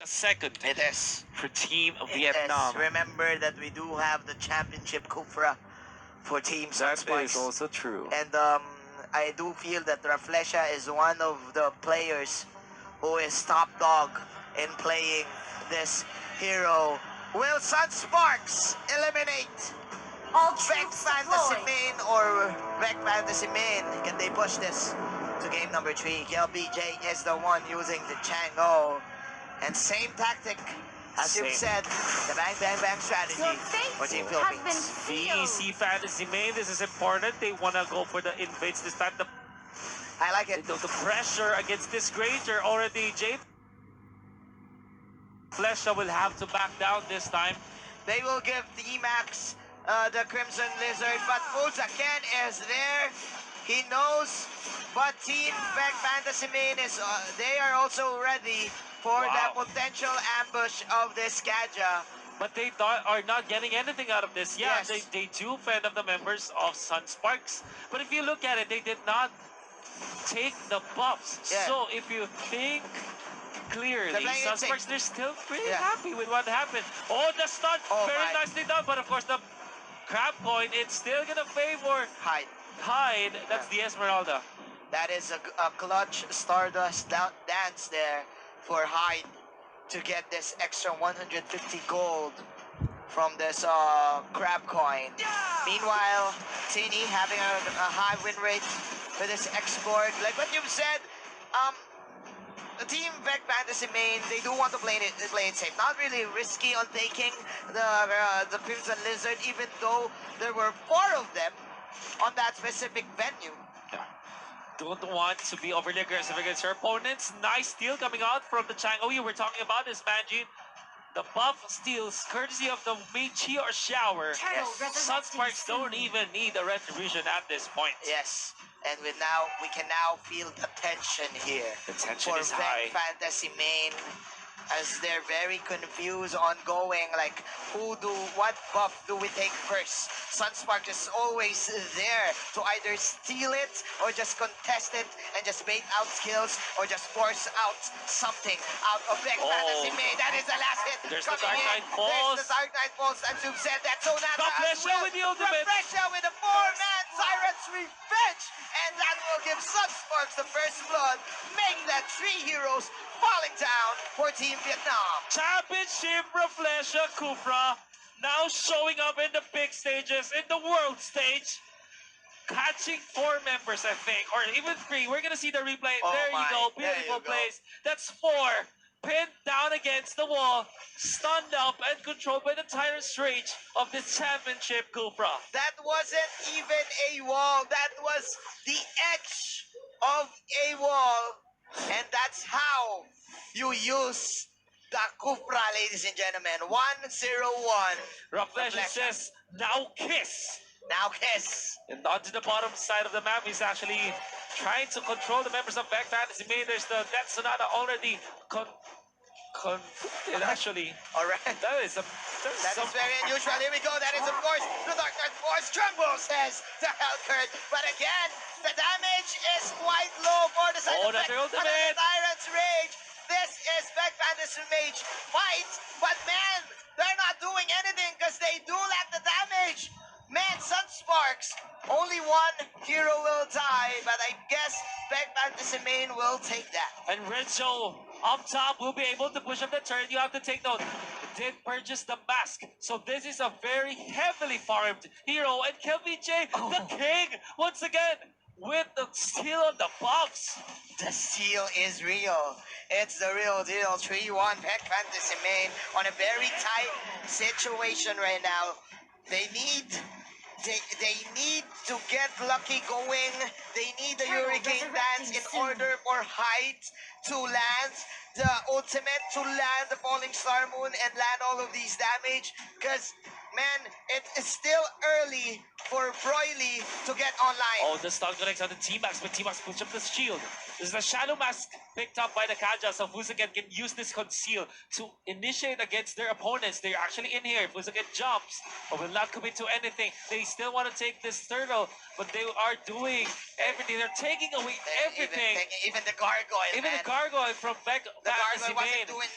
A second It is. for Team It Vietnam. is. Remember that we do have the championship Kufra for Team That Sunsparks. is also true. And I do feel that Raflesha is one of the players who is top dog in playing this hero. Will Sunsparks eliminate All Vec troops Fantasy deployed. Main or Vec Fantasy Main? Can they push this to game number 3? KLBJ is the one using the Chango. And same tactic as you've said, the bang bang bang strategy Your for Team fate has been Philippines. sealed. VEC Fantasy Main, this is important. They want to go for the invades this time. I like it. The pressure against this Granger already, Jade. Flesha will have to back down this time. They will give D-Max the Crimson Lizard, but Fulzaken is there. He knows, but Team Vec Fantasy Main is, they are also ready for the potential ambush of this Gadja. But they are not getting anything out of this. Yeah, Yes. they do fend off the members of Sunsparks. But if you look at it, they did not take the buffs. Yeah. So if you think clearly, playing it Sunsparks, safe. they're still pretty Yeah. happy with what happened. Oh, the stun, Oh very my. nicely done. But of course, the crab coin, it's still gonna favor Hyde. Hyde. That's the Esmeralda. That is a clutch Stardust dance there for Hyde to get this extra 150 gold from this crab coin. Meanwhile, Tini having a high win rate for this export. Like what you've said, the Team Vec Fantasy Main, they do want to play it safe. Not really risky on taking the Crimson Lizard, even though there were 4 of them on that specific venue. Don't want to be overly aggressive against your opponents. Nice steal coming out from the Chango you were talking about this Manjin. The buff steals courtesy of the Meichi or Shower. Turtle resurrecting Sunsparks don't soon. even need a retribution at this point. Yes, and we can now feel the tension here. The tension for is Vec high. Fantasy Main, as they're very confused ongoing, like what buff do we take first? Sunspark is always there to either steal it or just contest it and just bait out skills or just force out something out of Vec Fantasy Main. That is the last hit. There's the coming Dark in. Knight Pulse. There's the Dark Knight Pulse, as you've said. That's Sonata as Raflesha well. with the ultimate. Raflesha with a 4-man Siren's Revenge, and that will give Sunsparks the first blood, making that 3 heroes falling down for Team Vietnam. Championship Raflesha Kufra now showing up in the big stages, in the world stage. Catching 4 members, I think, or even 3. We're gonna see the replay. Oh there my, you go, there beautiful you go. plays. That's 4. Pinned down against the wall, stunned up and controlled by the Tyrant's Rage of this championship Kufra. That wasn't even a wall. That was the edge of a wall. And that's how you use the Kufra, ladies and gentlemen. 1-0-1. Raflesha says, now kiss. Now kiss. And onto the bottom side of the map, he's actually trying to control the members of Vec Fantasy Main. There's the Death Sonata already conflicted, actually. All right. That is Very unusual. Here we go. That is, of course, the Dark Knight Force. Trumbo says to Hellcurt. But again, the damage is quite low for the side of that's Vec. the But ultimate. the Tyrant's Rage. This is Vec Fantasy Mage fight. But man, they're not doing anything because they do lack the damage. Man, Sunsparks, only 1 hero will die, but I guess Vec Fantasy Main will take that. And Renzo up top will be able to push up the turn. You have to take note. Did purchase the mask. So this is a very heavily farmed hero. And KLBJ, the king, once again, with the steal on the buffs. The steal is real. It's the real deal. 3-1 Vec Fantasy Main on a very tight situation right now. They need to get lucky going. They need the Hurricane Dance in order for Hyde to land the ultimate, to land the Falling Star Moon and land all of these damage. Because man, it is still early for Broily to get online. Oh, the stun connects on the T-Max, but T-Max puts up the shield. This is a Shadow Mask picked up by the Kaja, so Fusagen can use this conceal to initiate against their opponents. They're actually in here. Fusagen jumps, but will not commit to anything. They still want to take this turtle, but they are doing everything. They're taking away everything. Even the gargoyle, Even man. the gargoyle from back The Fantasy gargoyle Main.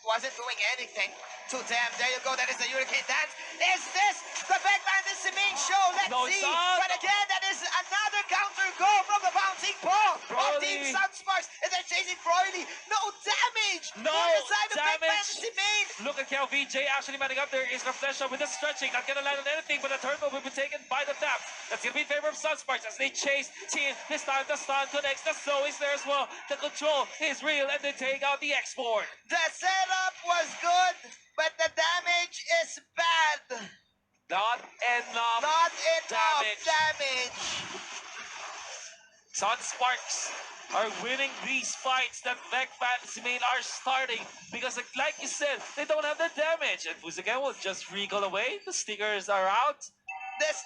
wasn't doing anything to them. There you go. That is the Hurricane Dance. Is this the Back Fantasy Main show? Let's No, it's see. not. But again, that is another counter goal from the bouncing ball of Broly. Team Sunsparks. And they're chasing Broily. No damage. No on the side of Back damage. Fantasy Main. Look at Kel VJ actually manning up there. Is Reflesha with the stretching. Not gonna land on anything, but the turtle will be taken by the tap. That's gonna be in favor of Sunsparks as they chase Team. This time the stun connects. The slow is there as well. The control is real and they take out the export. The setup was good, but the damage is bad. Not enough. Not enough damage. damage. Sunsparks are winning these fights that Vec Fantasy Main are starting because, like you said, they don't have the damage. And Fusagen will just recall away. The stickers are out. This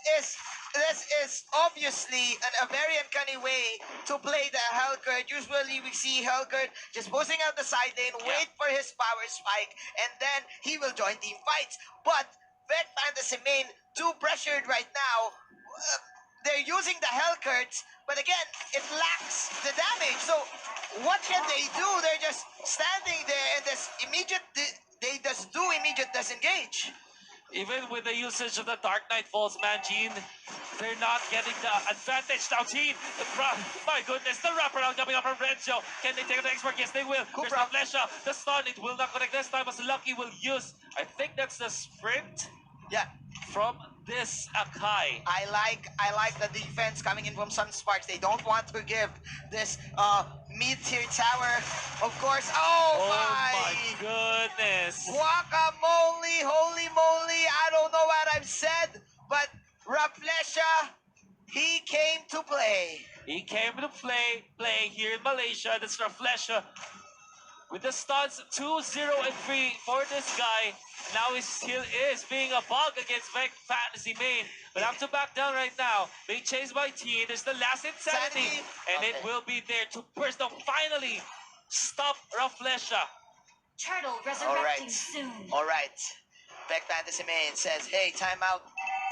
is obviously a very uncanny way to play the Hellgurt. Usually we see Hellgurt just boosting out the side lane, wait for his power spike, and then he will join team fights. But Vec Fantasy Main, too pressured right now. They're using the Hellgurts, but again, it lacks the damage. So what can they do? They're just standing there and they just do immediate disengage. Even with the usage of the Dark Knight Falls Mangine, they're not getting the advantage. Now, team, my goodness, the wraparound coming up from Renzo. Can they take the expert? Yes, they will. There's the Flesha, the stun. It will not connect this time as Lucky will use. I think that's the sprint. Yeah. From this Akai. I like the defense coming in from Sunsparks. They don't want to give this mid-tier tower, of course. Oh my goodness. Guacamole, holy moly. I don't know what I've said, but Raflesha, he came to play. He came to play here in Malaysia. That's Raflesha. With the stuns 2-0 and 3 for this guy. Now he still is being a bug against Vec Fantasy Main. But have to back down right now. Being chased by T. There's the last insanity. And it will be there to burst down. Finally stop Raflesha. Turtle resurrecting soon. Alright. Vec Fantasy Main says, hey, time out.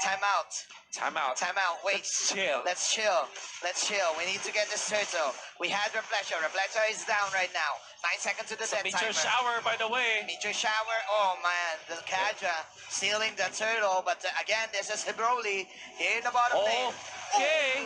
Time out. Time out. Time out. Wait. Let's chill. Let's chill. Let's chill. We need to get this turtle. We had Reflesha. Reflesha is down right now. 9 seconds to the dead timer. Meteor shower, by the way. Meteor shower. Oh man, the Kaja stealing the turtle. But again, this is Broly here in the bottom lane. Okay.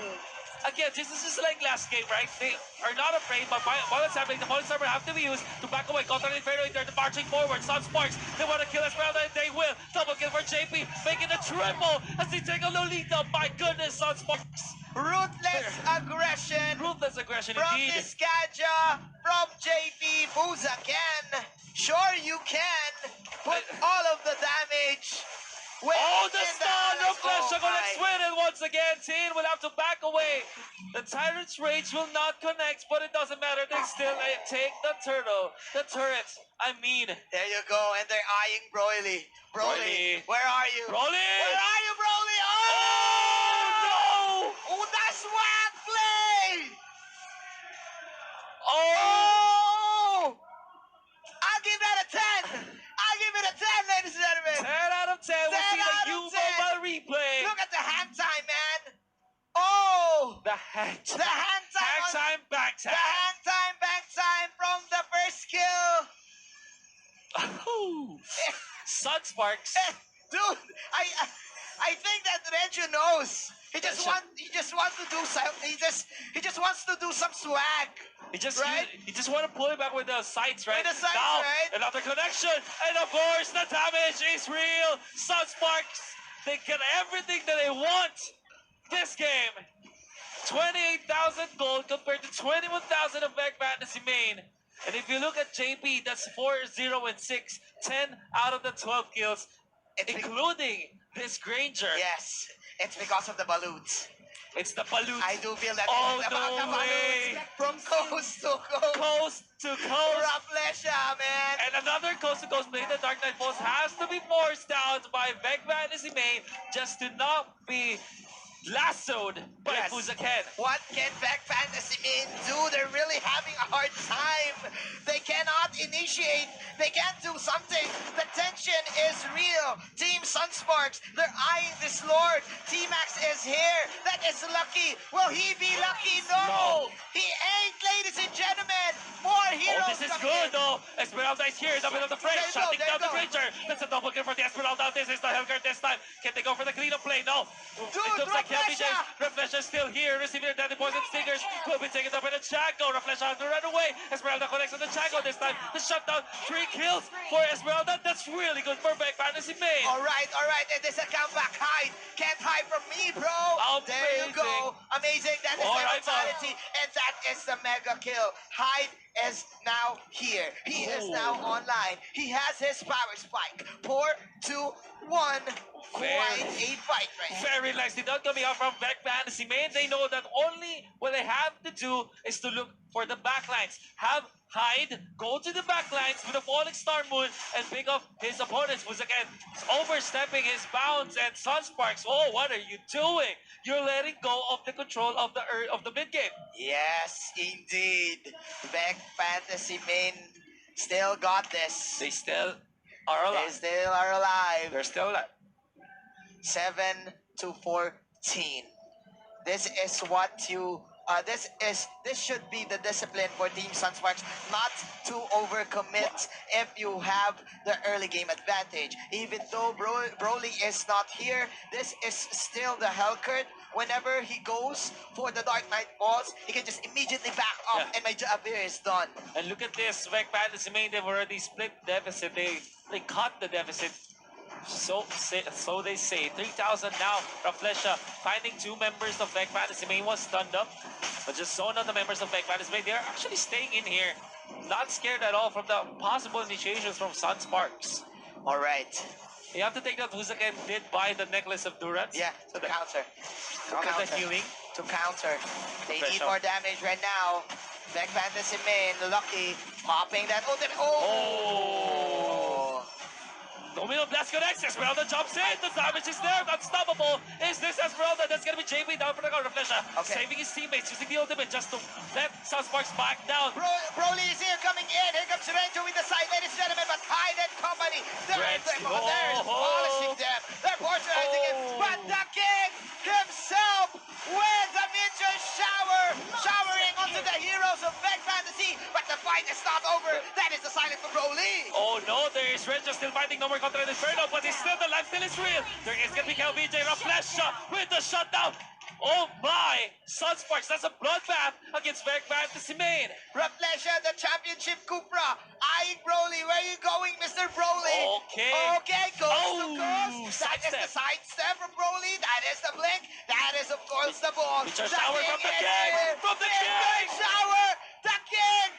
Again, this is just like last game, right? They are not afraid, but while it's happening, the Molly Server have to be used to back away. Contra Inferno, they're marching forward. Sunsparks, they want to kill Esmeralda, and they will. Double kill for JP, making a triple as they take a Lolita. My goodness, Sunsparks. Ruthless aggression. Ruthless aggression from indeed. This Kaja, from JP Fusagen. Sure you can put all of the damage. Oh, the stun of Flesha connects with it once again. Teen will have to back away. The Tyrant's Rage will not connect, but it doesn't matter. They still take the turtle. The turret, I mean. There you go, and they're eyeing Broly. Broly, where are you? Broly! Where are you, Broly? Oh, no! Oh, that's swag play! Oh! I'll give that a 10. I'll give it a 10, ladies and gentlemen. 10 out of 10. We'll see the U-Mobile replay. Look at the hand time, man. Oh! The hand time. The hand time. Hand time, back time. The hand time, back time from the first kill. Oh. Sunsparks. Dude, I think that Renju knows. He just wants to do some. He just wants to do some swag. He just right? he just want to pull it back with the sights, right? With the sights, now, right? Another connection, and of course the damage is real. Sunsparks, they get everything that they want. This game, 28,000 gold compared to 21,000 of Vec Fantasy Main. And if you look at JP, that's 4-0 and 6, 10 out of the 12 kills, including this Granger. Yes, it's because of the balloons. It's the Balut. I do feel that Oh, it's about the no way. balloons from coast to coast. Coast to coast. Raplesha, man. And another coast to coast play. The Dark Knight Falls has to be forced out by Veg Fantasy Main just to not be lassoed by Yes. Fuzaken. What can Back Fantasy Main do? They're really having a hard time. They cannot initiate. They can't do something. The tension is real. Team Sunsparks, they're eyeing this Lord. T-Max is here. That is lucky. Will he be lucky? No. He ain't, ladies and gentlemen. More heroes Oh, this is coming good, in. though. Esmeralda is here in the middle of the fray, There you go, shutting there down you the go. creature. That's a double kill for the Esmeralda. This is the Hellguard this time. Can they go for the cleanup play? No. Dude, It looks like Reflesha! Reflesha is still here, receiving the deadly poison stingers. Will be taken up by the Chaco. Reflesha has to run away. Esmeralda connects on the Chaco this time. The shutdown, 3 kills for Esmeralda. That's really good for Back Fantasy Main. All right. And there's a comeback hide. Can't hide from me, bro. There you go. Amazing. That is All the right, mentality. And that is the mega kill. Hyde is now here. He is now online. He has his power spike. 4, 2, 1. Quite a fight right here. Very nicely done coming out from Back Fantasy Main. They know that only what they have to do is to look for the backlines. Have Hyde go to the backlines with a falling star moon and pick up his opponents, who's again overstepping his bounds. And Sunsparks, oh, what are you doing? You're letting go of the control of the mid game. Yes, indeed. Back Fantasy Main still got this. They still are They alive. still are alive. They're still alive. 7-14. This is what you. This should be the discipline for Team Sunsparks, not to overcommit if you have the early game advantage. Even though Broly is not here, this is still the Hellcurt. Whenever he goes for the Dark Knight Falls, he can just immediately back up, Yeah. and my job here is done. And look at this, Back Fantasy Main, they've already split deficit. They cut the deficit. So they say. 3,000 now. Raflesha finding 2 members of Back Fantasy Main was stunned up. But just zone out the members of Back Fantasy Main. They're actually staying in here. Not scared at all from the possible initiations from Sunsparks. All right. You have to take note, Huzaken did buy the necklace of Durance. Yeah, to counter. To Out of the counter. healing. To counter. They need Pressure. more damage right now. Back Fantasy Main, Lucky, popping that ultimate. Oh! Domino Blast connects. Esmeralda jumps in. The damage is there. Unstoppable. Is this Esmeralda? That's going to be JB down for the counter. Reflesha saving his teammates, using the ultimate just to let Sunsparks back down. Broly is here coming in. Here comes Renjo with the side, ladies and gentlemen. But Hyde and company, they're polishing them. They're portionizing him. But the king himself with the miniature shower, showering onto the heroes of Back Fantasy. But the fight is not over. That is the silence for Broly. Oh no, there is Renjo still fighting. No more contra the Inferno, but he's still, the life still is real. There is going to be KLBJ Raflesha with the shutdown. Oh my! Sunsparks, that's a bloodbath against Back Fantasy Main. Raflesha, the championship Cupra. Eyeing Broly. Where are you going, Mr. Broly? Okay, goes to coast. That is the sidestep from Broly. That is the blink. That is, of course, the ball. It's a shower from the king! From the king! Shower! The king!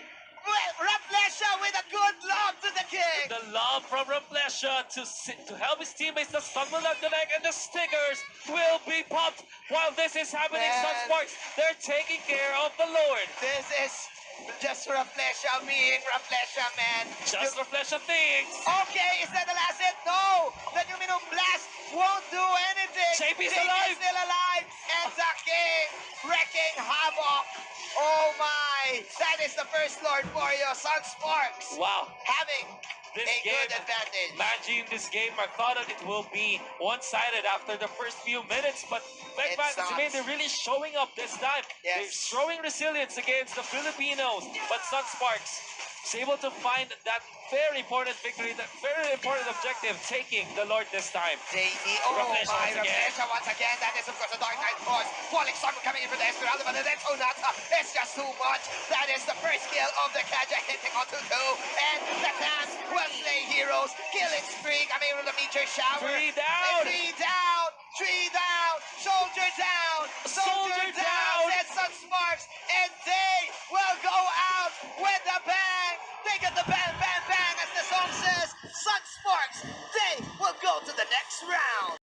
Raflesha with a good lob to the king. The love from Raflesha to help his teammates. The stun will not connect, and the stickers will be popped. While this is happening, Man. Sunsparks, they're taking care of the Lord. This is just Raflesha being Raflesha, man. Just Raflesha things. Okay, is that the last hit? No! The Numinum Blast won't do anything. JP's JP alive. still alive. And the king wrecking havoc. Oh my! That is the first Lord for you, Sunsparks. Wow. Having This a game, good advantage. Managing this game, I thought that it will be one-sided after the first few minutes, but Back It's Fantasy not. Main, they're really showing up this time. Yes. They're showing resilience against the Filipinos, but Sunsparks is able to find that very important victory, that very important objective, taking the Lord this time. JD, oh Raflesha my, once again. Raflesha once again. That is, of course, a Dark Knight Force. Falling Star coming in for the Esmeralda, but the next Onata is just too much. That is the first kill of the Kaja hitting onto 2. And the clans will slay heroes. Killing spree coming from the meteor shower. 3 down. 3 down.